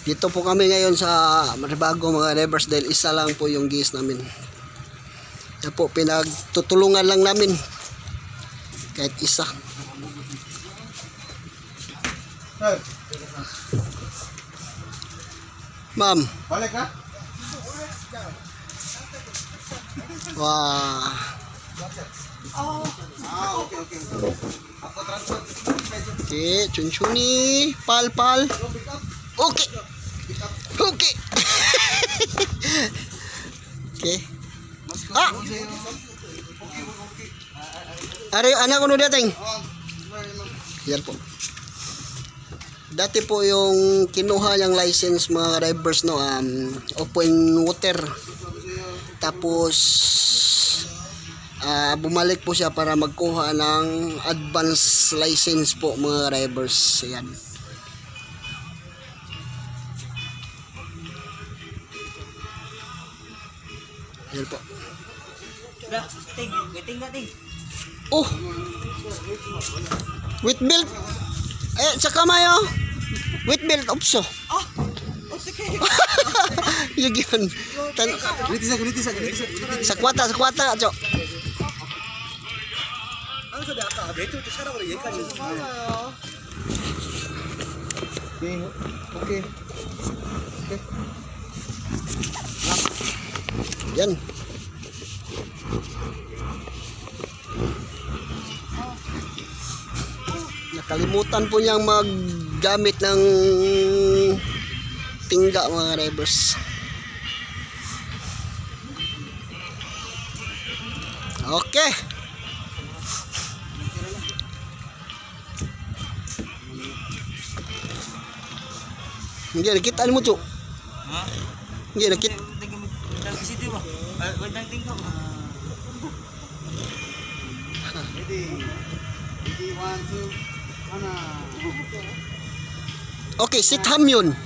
Dito po kami ngayon sa Maribago mga drivers dahil isa lang po yung gas namin. Yan po, pinagtutulungan lang namin kahit isa. Ma'am, Balik ka? wah, Okay. Ako transport. okay, chunchuni, pal. Okay. Okay. Okay. Ah! Ari, anak ko no dating. Yan po. Dati po yung kinuha niyang license mga drivers no, open water. Tapos bumalik po siya para magkuha ng advance license po mga drivers. Ayan. Ayan po. Oh! With belt. Eh, sa kamay oh. With belt opso. Oh, sige. Yung yun. Guniti sa. Sa kwata, Chok. Ano sa data? Dito, tsara ko yan kanina. Okay. Yan. Nakalimutan po niyang maggamit ng tingga mga drivers. Okay. Hindi nakita mo to. Ha? Hindi nakita. Ready, 1, 2, ana. Okay, sitham yun.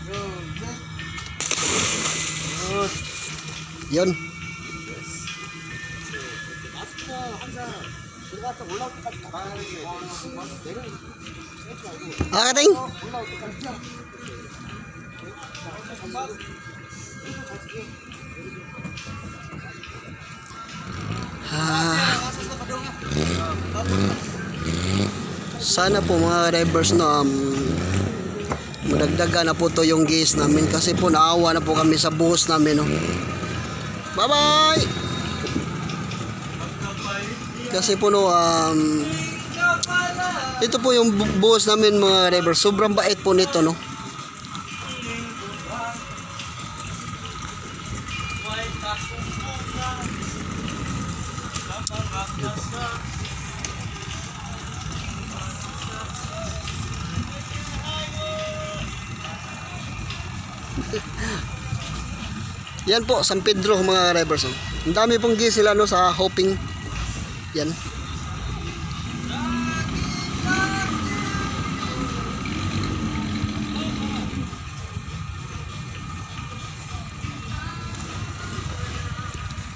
Yun. Kating. Sana po mga drivers no, madagdagan na po to yung gas namin kasi po naawa na po kami sa buhos namin no. Bye bye. Kasi po no, ito po yung buhos namin mga drivers, sobrang bait po nito no. Yan po, San Pedro mga drivers. Ang dami pong gas sila no sa hopping. Yan.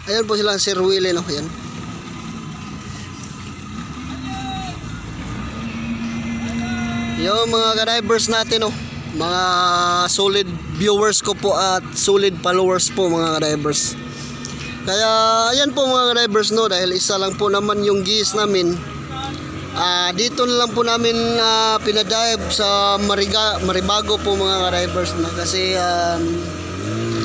Ayan po sila Sir Willie no. Yan. Yung mga drivers natin no, mga solid viewers ko po at solid followers po mga drivers. Kaya ayan po mga drivers no, dahil isa lang po naman yung gas namin. Dito na lang po namin pinadive sa Maribago po mga drivers na kasi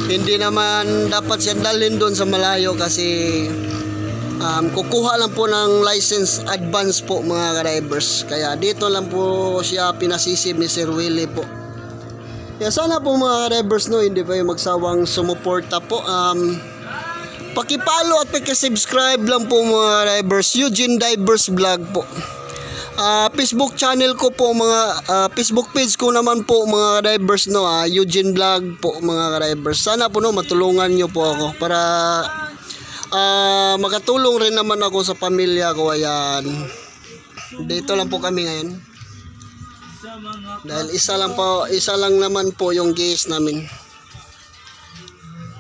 hindi naman dapat siya dalhin doon sa malayo kasi kukuha lang po ng license advance po mga drivers. Kaya dito lang po siya pinasisib ni Sir Willie po. Kaya sana po mga drivers no, hindi pa yung magsawang sumuporta po. Pakipalo at pakisubscribe lang po mga drivers, Eugene Divers Vlog po. Facebook channel ko po mga Facebook page ko naman po mga drivers no, Eugene Vlog po mga drivers. Sana po no, matulungan nyo po ako para makatulong rin naman ako sa pamilya ko. Ayan. Dito lang po kami ngayon. Dahil isa lang naman po yung gas namin.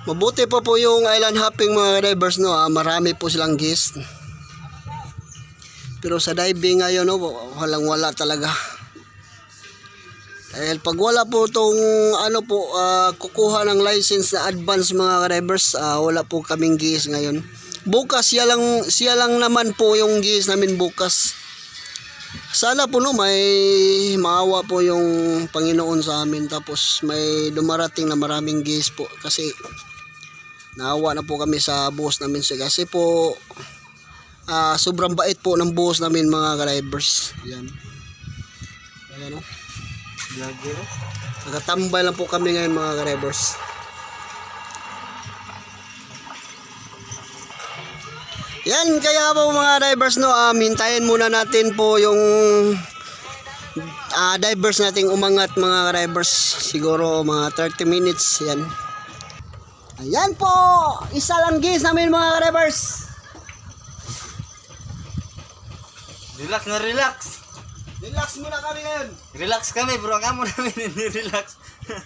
Mabuti pa po yung island hopping mga drivers no, marami po silang gas. Pero sa diving ngayon no, walang wala talaga. Dahil pag wala po tong ano po, kukuha ng license na advance mga ka-drivers, wala po kaming gis ngayon. Bukas siya lang naman po yung gis namin bukas. Sana po no, may maawa po yung Panginoon sa amin, tapos may dumarating na maraming gis po, kasi naawa na po kami sa boss namin kasi po sobrang bait po ng boss namin mga ka-drivers. Yan. Ayan o. Nakatambay lang po kami ngayon mga ka-drivers. Yan, kaya po mga drivers no, hintayin muna natin po yung divers nating umangat mga drivers, siguro mga 30 minutes. Yan. Ayan po, isa lang gis namin mga drivers. Relax na relax. Relax muna kami ngayon. Relax kami bro, ang amo namin hindi relax.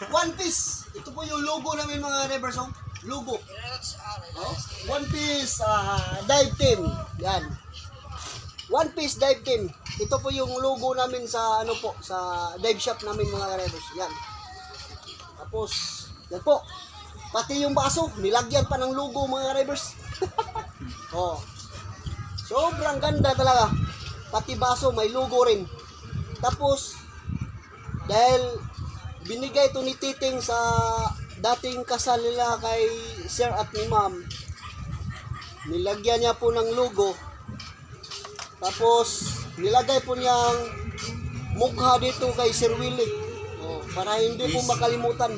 One Piece, ito po yung logo namin mga drivers. Oh. Logo. Oh, One Piece dive team. Yan. One Piece dive team. Ito po yung logo namin sa ano po, sa dive shop namin mga drivers. Yan. Tapos yan po. Pati yung baso, nilagyan pa ng logo mga drivers. Oh. Sobrang ganda talaga. Pati baso may logo rin. Tapos dahil binigay ito ni Titing sa dating kasal nila kay Sir at ni Ma'am, nilagyan niya po ng logo. Tapos nilagay po niyang mukha dito kay Sir Willie, para hindi po makalimutan.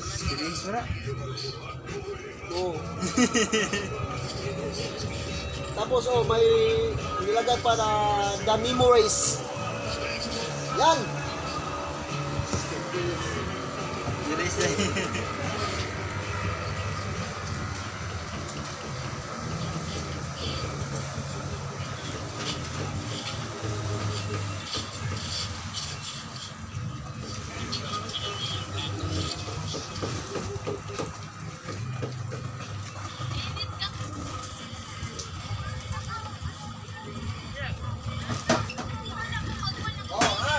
Tapos may nilagay pa na the memories. Yan.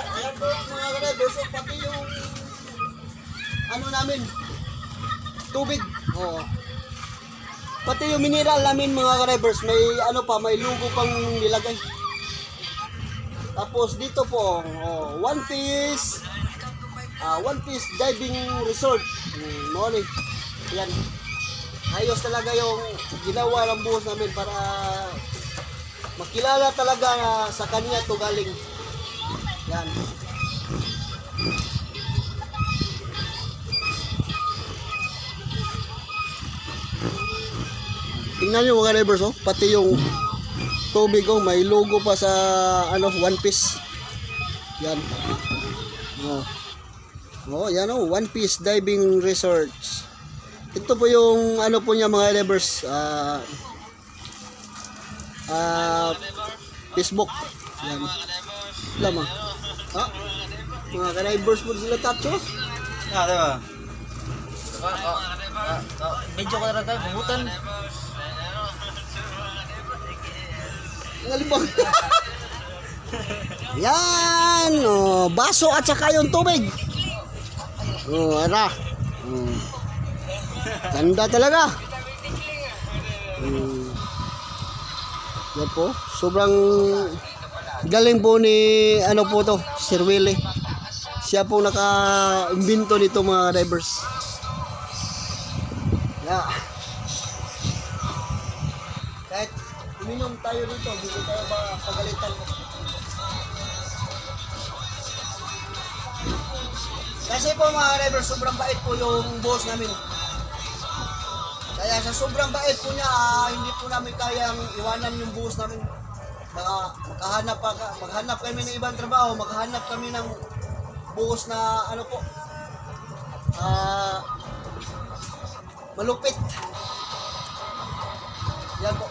Ayan po mga ka-drivers, pati yung ano namin, tubig. Pati yung mineral namin mga ka-drivers, may ano pa, may logo pang nilagay. Tapos dito po, One Piece Diving Resort. Morning. Yan. Ayos talaga yung ginawa ng buhos namin para makilala talaga na sa kanya to galing. Yan. Tingnan nyo mga drivers, pati yung tubig may logo pa sa ano, One Piece. Yan. Yan One Piece Diving Resorts. Ito po yung ano po niya mga drivers, Facebook. Yan. Lamang. Mga ka-drivers po sila tatso. Diba? Medyo ka na tayo, pumutan. Ngalibang. Yan, baso at saka yung tubig. Ara. Ganda talaga. Yan po, sobrang galing po ni ano po to, Sir Willie. Siya po naka-imbento nito mga drivers. Yeah. Kahit uminom tayo dito, hindi tayo ba pagalitan. Kasi po mga drivers, sobrang bait po yung boss namin. Kaya sa sobrang bait po niya, hindi po namin kayang iwanan yung boss namin. Maghanap kami ng ibang trabaho, maghanap kami ng buhos na ano po, malupit. Yan po.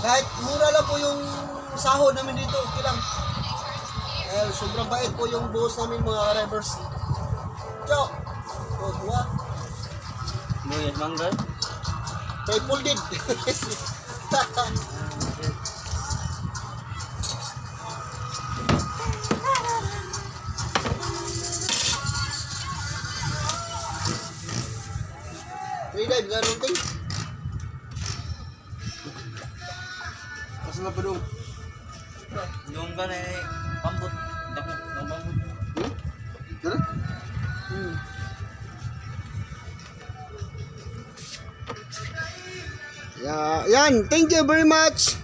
Kahit mura lang po yung sahod namin dito, okay lang. Sobrang bait po yung buhos namin mga drivers. Ciao. What? Muyat manggal. Triple did. Free dive, ganun ting. Asa na pa dong? Yung ka na pambot. Dako, ng pambot. Dara? Yan, thank you very much.